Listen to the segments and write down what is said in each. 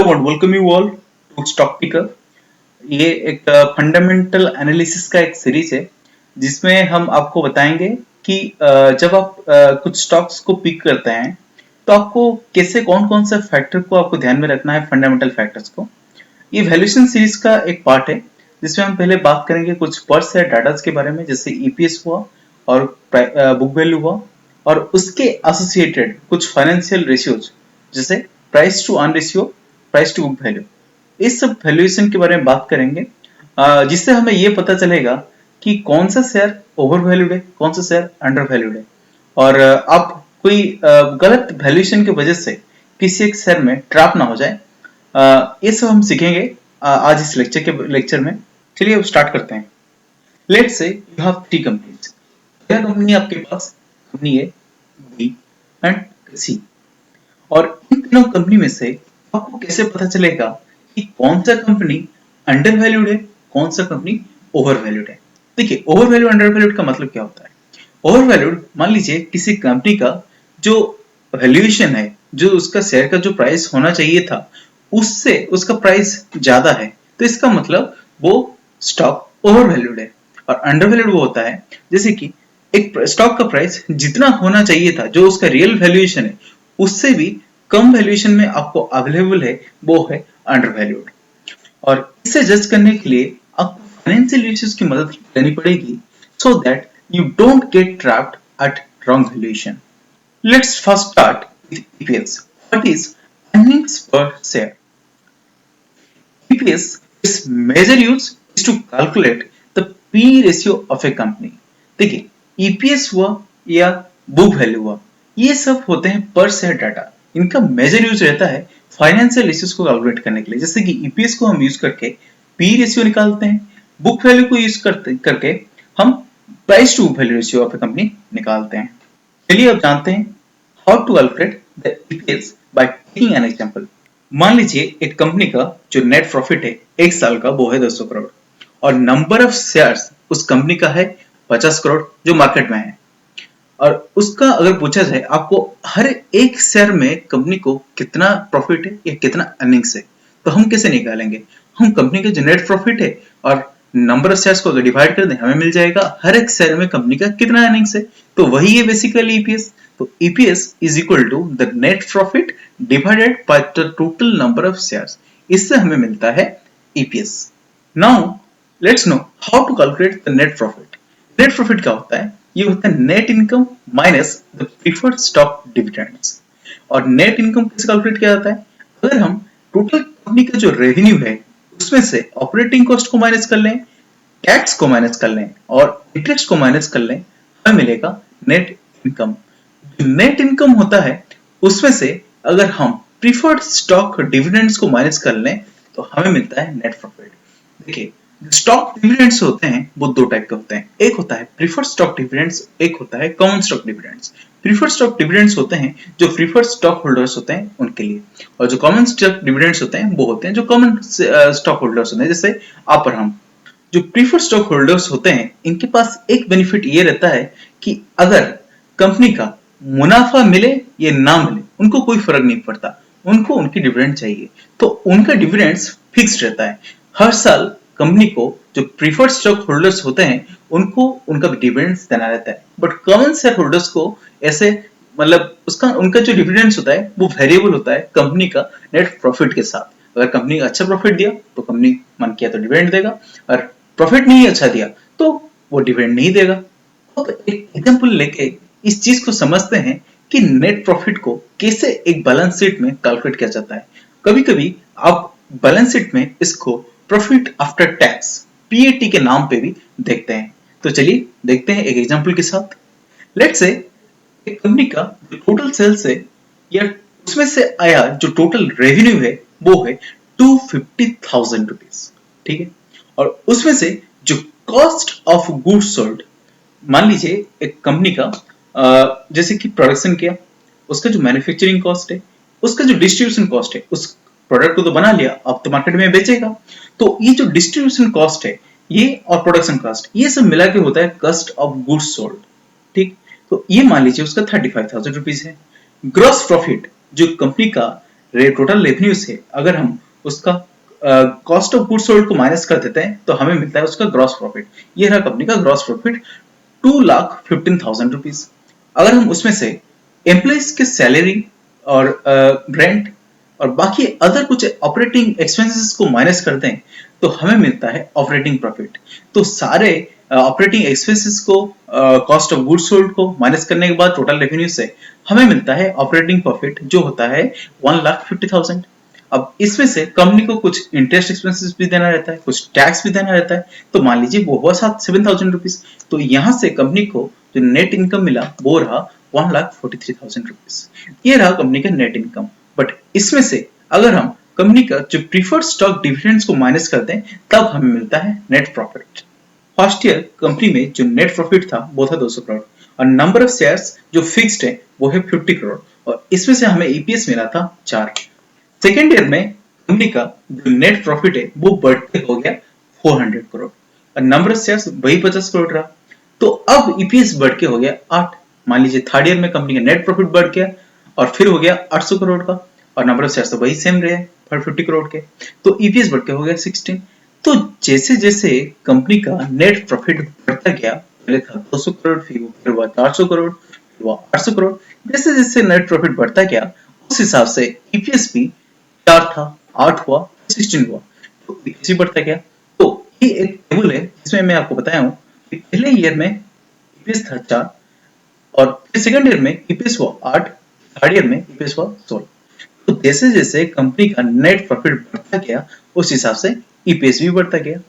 Everyone, welcome you all to stock picker. ये एक fundamental analysis का एक सीरीज है जिसमें हम आपको बताएंगे कि जब आप कुछ स्टॉक्स को पिक करते हैं तो आपको कैसे कौन कौन सा फैक्टर को आपको ध्यान में रखना है, फंडामेंटल फैक्टर्स को। ये वैल्यूएशन सीरीज का एक पार्ट है जिसमें हम पहले बात करेंगे कुछ पर शेयर डाटास के बारे में, जैसे ईपीएस हुआ और बुक वैल्यू हुआ, और उसके एसोसिएटेड कुछ फाइनेंशियल रेशियोज जैसे price to earn ratio, price to book value. इस सब वैल्यूएशन के बारे में बात करेंगे जिससे हमें ये पता चलेगा कि कौन सा शेयर ओवर वैल्यूड है, कौन सा शेयर अंडर वैल्यूड है, और आप कोई गलत वैल्यूएशन की वजह से किसी एक शेयर में ट्रैप ना हो जाए। ये सब हम सीखेंगे आज इस लेक्चर में। चलिए अब स्टार्ट करते हैं। Let's say you have three companies. पहला कंपनी आपके पास कंपनी है बी एंड सी, और इन तीनों कंपनी में से आपको कैसे पता चलेगा कि कौन सा कंपनी अंडर वैल्यूड है, कौन सा कंपनी ओवर वैल्यूड है। देखिए, ओवर वैल्यूड अंडर वैल्यूड का मतलब क्या होता है। ओवर वैल्यूड, मान लीजिए किसी कंपनी का जो वैल्यूएशन है, जो उसका शेयर का जो प्राइस होना चाहिए था उससे उसका प्राइस ज्यादा है, तो इसका मतलब वो स्टॉक ओवर वैल्यूड है। और अंडर वैल्यूड वो होता है जैसे कि एक स्टॉक का प्राइस जितना होना चाहिए था, जो उसका रियल वैल्यूएशन है, उससे भी कम वैल्यूएशन में आपको अवेलेबल है, वो है अंडर वैल्यूड। और इसे जज करने के लिए आपको फाइनेंशियल इश्यूज की मदद लेनी पड़ेगी so that you don't get trapped at wrong valuation. Let's first start with EPS. What is earnings पर share? EPS, its major use is to calculate the P ratio of a company. देखिए, EPS हुआ या book value हुआ, ये सब होते हैं पर शेयर डाटा। इनका मेजर यूज रहता है फाइनेंशियल इश्यूज को कैलकुलेट करने के लिए। जैसे कि EPS को हम यूज करके P रेशियो निकालते हैं, बुक वैल्यू को यूज करके हम price to book value ratio of a company निकालते हैं। चलिए अब जानते हैं how to calculate the EPS by taking an example. मान लीजिए एक कंपनी का जो नेट प्रॉफिट है एक साल का वो है 200 करोड़, और नंबर ऑफ शेयर्स उस कंपनी का है 50 करोड़ जो मार्केट में है। और उसका अगर पूछा जाए आपको हर एक शेयर में कंपनी को कितना प्रॉफिट है या कितना अर्निंग्स है, तो हम कैसे निकालेंगे? हम कंपनी का जो नेट प्रॉफिट है और नंबर ऑफ शेयर्स को अगर डिवाइड कर दें, हमें मिल जाएगा हर एक शेयर में कंपनी का कितना अर्निंग्स है। तो वही है बेसिकली ईपीएस। तो EPS is equal to the net profit divided by the total number of shares. इससे हमें मिलता है EPS. Now let's know how to calculate the net profit. Net profit क्या होता है? ये होता है net income minus the preferred stock dividends. और net income कैसे कैलकुलेट किया जाता है? अगर हम टोटल कंपनी का जो रेवेन्यू है उसमें से ऑपरेटिंग कॉस्ट को माइनस कर लें, टैक्स को माइनस कर लें और इंटरेस्ट को माइनस कर लें, हमें मिलेगा नेट इनकम। नेट इनकम होता है उसमें से अगर हम प्रीफर्ड स्टॉक डिविडेंड्स को माइनस कर लें तो हमें मिलता है नेट प्रॉफिट। देखिए, स्टॉक डिविडेंड्स होते हैं वो दो टाइप के होते हैं। एक होता है प्रीफर्ड स्टॉक डिविडेंड्स, एक होता है common stock dividends. Preferred stock dividends होते हैं जो प्रीफर्ड स्टॉक होल्डर्स होते हैं उनके लिए, और जो कॉमन स्टॉक डिविडेंड्स होते हैं वो होते हैं जो कॉमन स्टॉक होल्डर्स होते हैं, जैसे आप और हम। जो प्रीफर्ड स्टॉक होल्डर्स होते हैं इनके पास एक बेनिफिट ये रहता है कि अगर कंपनी का मुनाफा मिले या ना मिले उनको कोई फर्क नहीं पड़ता, उनको उनकी डिविडेंड चाहिए, तो उनका डिविडेंड्स फिक्स्ड रहता है। हर साल कंपनी को जो प्रीफर्ड स्टॉक होल्डर्स होते हैं उनको उनका डिविडेंड्स देना रहता है। बट कॉमन शेयर होल्डर्स को ऐसे मतलब उनका जो डिविडेंड्स होता है वो वेरिएबल होता है कंपनी का नेट प्रॉफिट के साथ। अगर कंपनी अच्छा प्रॉफिट दिया तो कंपनी मन किया तो डिविडेंड देगा, और प्रॉफिट नहीं अच्छा दिया तो वो डिविडेंड नहीं देगा। तो एक एग्जांपल लेके इस चीज को समझते हैं कि नेट प्रॉफिट को कैसे एक बैलेंस शीट में कैलकुलेट किया जाता है। कभी-कभी आप बैलेंस शीट में इसको प्रॉफिट आफ्टर टैक्स PAT के नाम पे भी देखते हैं। तो चलिए देखते हैं एक एग्जांपल के साथ। लेट्स से एक कंपनी का जो टोटल सेल्स है या उसमें से आया जो टोटल रेवेन्यू है वो है 250,000 रुपीज, ठीक है। और उसमें से जो कॉस्ट ऑफ गुड्स सोल्ड, मान लीजिए एक कंपनी का जैसे कि प्रोडक्शन किया, उसका जो मैन्युफैक्चरिंग कॉस्ट है, उसका जो डिस्ट्रीब्यूशन कॉस्ट है, उस प्रोडक्ट को तो बना लिया, अब तो मार्केट में बेचेगा, तो ये जो डिस्ट्रीब्यूशन कॉस्ट है ये और प्रोडक्शन कॉस्ट ये सब मिला के होता है कॉस्ट ऑफ गुड्स सोल्ड, ठीक। तो ये मान लीजिए उसका 35,000 रुपीज है। ग्रॉस प्रॉफिट जो कंपनी का टोटल रेवेन्यू से अगर हम उसका कॉस्ट ऑफ गुड्स सोल्ड को माइनस कर देते हैं तो हमें मिलता है उसका ग्रॉस प्रॉफिट। ये रहा कंपनी का ग्रॉस प्रॉफिट 2,15,000 रुपीज। अगर हम उसमें से एम्प्लॉइज के सैलरी और रेंट और बाकी अदर कुछ ऑपरेटिंग एक्सपेंसेस को माइनस करते हैं तो हमें मिलता है ऑपरेटिंग प्रॉफिट। तो सारे ऑपरेटिंग एक्सपेंसेस को कॉस्ट ऑफ गुड्स सोल्ड को माइनस करने के बाद टोटल रेवेन्यू से हमें मिलता है ऑपरेटिंग प्रॉफिट जो होता है 1,50,000। अब इसमें से कंपनी को कुछ इंटरेस्ट एक्सपेंसेस भी देना रहता है, कुछ टैक्स भी देना रहता है, तो मान लीजिए वो हुआ 7,000 रुपीज। तो यहाँ से कंपनी को जो नेट इनकम मिला वो रहा 1,43,000 रुपीज। ये रहा कंपनी का नेट इनकम। बट इसमें से अगर हम कंपनी का जो प्रीफर्ड स्टॉक डिविडेंड्स को माइनस करते हैं तब हमें मिलता है net profit. First year company में जो नेट प्रॉफिट था वो था 200 करोड़ और नंबर ऑफ शेयर्स जो फिक्स्ड है वो है 50 करोड़ और इसमें से हमें ईपीएस मिला था 4। सेकेंड ईयर में कंपनी का जो नेट प्रॉफिट है वो बढ़ते हो गया 400 करोड़ और नंबर ऑफ शेयर्स वही 50 करोड़ रहा। तो अब ईपीएस बढ़ के हो गया 8। मान लीजिए थर्ड ईयर में कंपनी का नेट प्रॉफिट बढ़ गया और फिर हो गया 800 करोड़ का और नंबर ऑफ शेयर्स तो वही सेम रहे 50 करोड़ के, तो ईपीएस बढ़ के हो गया 16। तो जैसे जैसे कंपनी का नेट प्रॉफिट बढ़ता गया, पहले था 200 करोड़ फिर हुआ 400 करोड़ फिर हुआ 800 करोड़, जैसे जैसे नेट प्रॉफिट बढ़ता गया उस हिसाब से ईपीएस भी 4 था 8 हुआ 16 हुआ, तो ईपीएस भी बढ़ता गया। तो ये एक टेबल है जिसमें मैं आपको बताया हूँ कि पहले ईयर में ईपीएस था 4 और फिर सेकंड ईयर में ईपीएस हुआ 8, थर्ड ईयर में ईपीएस हुआ 16। तो जैसे जैसे कंपनी का नेट प्रॉफिट बढ़ता गया उस हिसाब से ईपीएस भी बढ़ता गया।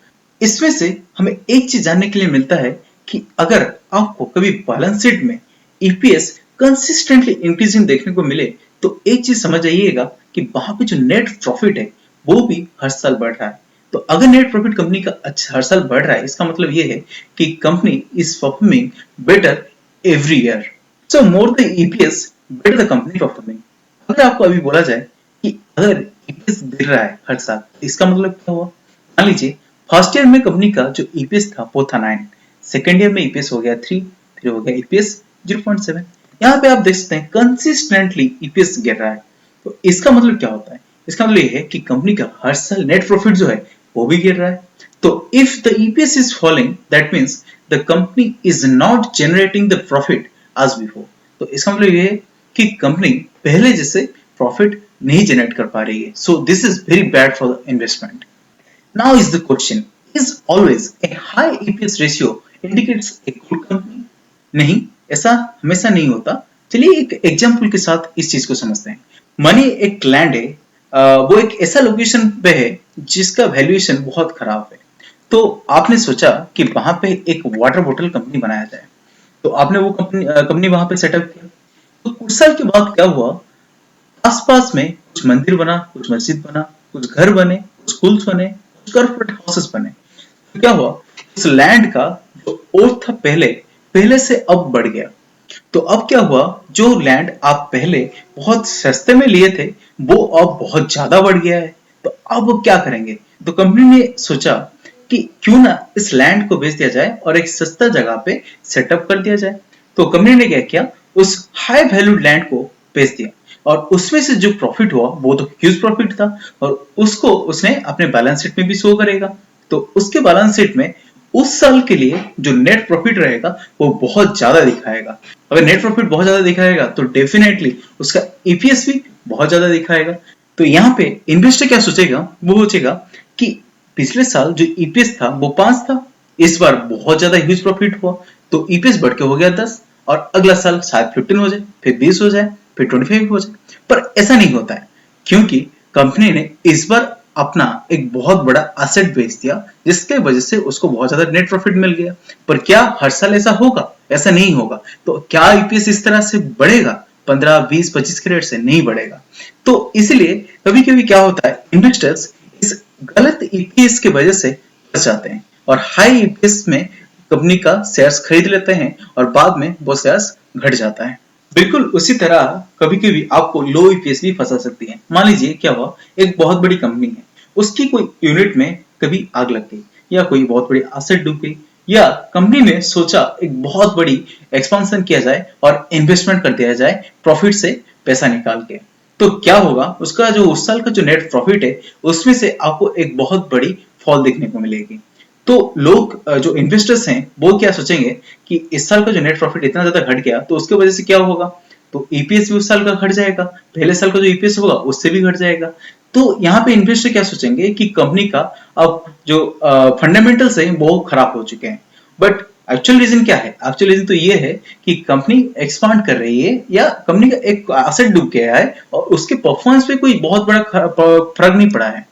इसमें से हमें एक चीज जानने के लिए मिलता है कि अगर आपको कभी बैलेंस शीट में ईपीएस कंसिस्टेंटली इंक्रीजिंग देखने को मिले तो एक चीज समझ आइएगा कि वहां पे जो नेट प्रॉफिट है वो भी हर साल बढ़ रहा है। तो अगर नेट प्रॉफिट कंपनी का हर साल बढ़ रहा है इसका मतलब ये है कि company is performing better every year. So more the EPS better the company performing. अगर आपको अभी बोला जाए कि अगर ईपीएस गिर रहा है हर साल इसका मतलब क्या हुआ? मान लीजिए फर्स्ट ईयर में कंपनी का जो ईपीएस था वो था 9, सेकेंड ईयर में ईपीएस हो गया 3, फिर हो गया ईपीएस 0.7। यहाँ पे आप देख सकते हैं कंसिस्टेंटली ईपीएस गिर रहा है। तो इसका मतलब क्या होता है? इसका मतलब ये है कि कंपनी का हर साल नेट प्रॉफिट जो है वो भी गिर रहा है। तो if the EPS is falling that means the company is not generating the profit as before. तो इसका मतलब ये है कि कंपनी पहले जैसे प्रॉफिट नहीं जनरेट कर पा रही है। So this is very bad for the investment. Now is the question, is always a high EPS ratio indicates a good company? नहीं, ऐसा हमेशा नहीं होता। चलिए एक एग्जांपल के साथ इस चीज को समझते हैं। मनी एक लैंड है, वो एक ऐसा लोकेशन पे है जिसका वैल्यूएशन बहुत खराब है। तो आपने सोचा कि वहां पे एक वाटर बॉटल कंपनी बनाया जाए, तो आपने वो कंपनी वहां पे सेटअप किया। तो कुछ साल के बाद क्या हुआ, आसपास में कुछ मंदिर बना, कुछ मस्जिद बना, कुछ घर बने, कुछ स्कूल्स बने, कुछ कॉर्पोरेट हाउसेस बने। तो क्या हुआ, उस लैंड का जो ओथ था पहले से अब बढ़ गया। तो अब क्या हुआ, जो लैंड आप पहले बहुत सस्ते में लिए थे वो अब बहुत ज्यादा बढ़ गया है। तो अब वो क्या करेंगे? तो कंपनी ने सोचा कि क्यों ना इस लैंड को बेच दिया जाए और एक सस्ता जगह पे सेटअप कर दिया जाए। तो कंपनी ने क्या किया, उस हाई वैल्यूड लैंड को बेच दिया और उसमें से जो प्रॉफिट हुआ वो तो ह्यूज प्रॉफिट था और उसको उसने अपने बैलेंस शीट में भी शो करेगा। तो उसके बैलेंस शीट में उस साल के लिए जो नेट प्रॉफिट रहेगा वो बहुत ज्यादा दिखाएगा। अगर नेट प्रॉफिट बहुत ज्यादा दिखाएगा तो डेफिनेटली उसका ईपीएस भी बहुत ज्यादा दिखाएगा। तो यहाँ पे इन्वेस्टर क्या सोचेगा, वो सोचेगा कि पिछले साल जो ईपीएस था वो 5 था, इस बार बहुत ज्यादा ह्यूज प्रॉफिट हुआ तो ईपीएस बढ़ के हो गया 10 और अगला साल शायद 15 हो जाए, फिर 20 हो जाए, फिर 25 हो जाए। पर ऐसा नहीं होता है क्योंकि कंपनी ने इस बार अपना एक बहुत बड़ा एसेट बेच दिया जिसके वजह से उसको बहुत ज्यादा नेट प्रॉफिट मिल गया। पर क्या हर साल ऐसा होगा? ऐसा नहीं होगा। तो क्या ईपीएस इस तरह से बढ़ेगा 15, 20, 25 के रेट से? नहीं बढ़ेगा। तो इसलिए कभी कभी क्या होता है, इन्वेस्टर्स इस गलत ईपीएस की वजह से फंस जाते हैं और हाई ईपीएस में कंपनी का शेयर्स खरीद लेते हैं और बाद में वो शेयर्स घट जाता है। बिल्कुल उसी तरह कभी कभी आपको लो ईपीएस भी फंसा सकती है। मान लीजिए क्या हुआ, एक बहुत बड़ी कंपनी है, उसकी कोई यूनिट में कभी आग लग गई या कोई बहुत बड़ी एसेट डूब गई या कंपनी ने सोचा एक बहुत बड़ी एक्सपेंशन किया जाए और इन्वेस्टमेंट कर दिया जाए प्रॉफिट से पैसा निकाल के। तो क्या होगा, उसका जो उस साल का जो नेट प्रॉफिट है उसमें से आपको एक बहुत बड़ी फॉल देखने को मिलेगी। तो लोग जो इन्वेस्टर्स हैं वो क्या सोचेंगे कि इस साल का जो नेट प्रॉफिट इतना ज्यादा घट गया तो उसके वजह से क्या होगा, तो ईपीएस भी उस साल का घट जाएगा, पहले साल का जो ईपीएस होगा उससे भी घट जाएगा। तो यहाँ पे इन्वेस्टर क्या सोचेंगे कि कंपनी का अब जो फंडामेंटल्स है वो खराब हो चुके हैं। बट एक्चुअल रीजन क्या है, एक्चुअल रीजन तो ये है कि कंपनी एक्सपांड कर रही है या कंपनी का एक एसेट डूब गया है और उसके परफॉर्मेंस पे कोई बहुत बड़ा फर्क नहीं पड़ा है।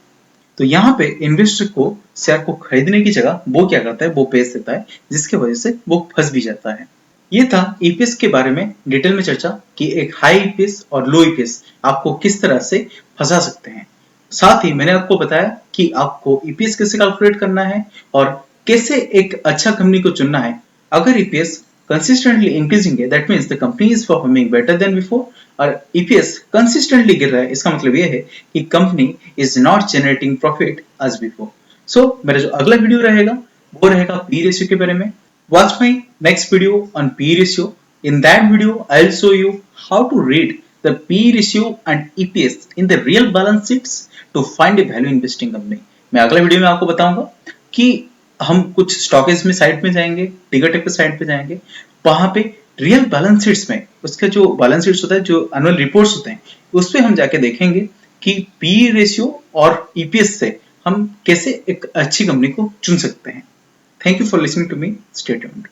तो यहाँ पे इन्वेस्टर को शेयर को खरीदने की जगह वो क्या करता है, वो बेच देता है, जिसकी वजह से वो फंस भी जाता है। ये था ईपीएस के बारे में डिटेल में चर्चा कि एक हाई ईपीएस और लो ईपीएस आपको किस तरह से फंसा सकते हैं। साथ ही मैंने आपको बताया कि आपको ईपीएस कैसे कैलकुलेट करना है और कैसे एक अच्छा कंपनी को चुनना है। अगर ईपीएस consistently increasing है, that means the company is performing better than before, और EPS consistently गिर रहा है, इसका मतलब ये है कि company is not generating profit as before. So मेरा जो अगला वीडियो रहेगा वो रहेगा P रेशियो के बारे में। Watch my next video on P ratio. In that video, I'll show you how to read the P ratio and EPS in the real balance sheets to find a value investing company. मैं अगले video में आपको बताऊंगा कि हम कुछ stockage में side में जाएंगे, टिकर के साइड पे जाएंगे, वहां पे रियल बैलेंस शीट्स में उसका जो बैलेंस शीट्स होता है, जो एनुअल रिपोर्ट्स होते हैं, उस पे हम जाके देखेंगे कि पी रेशियो और ईपीएस से हम कैसे एक अच्छी कंपनी को चुन सकते हैं। Thank you for listening to me, stay tuned.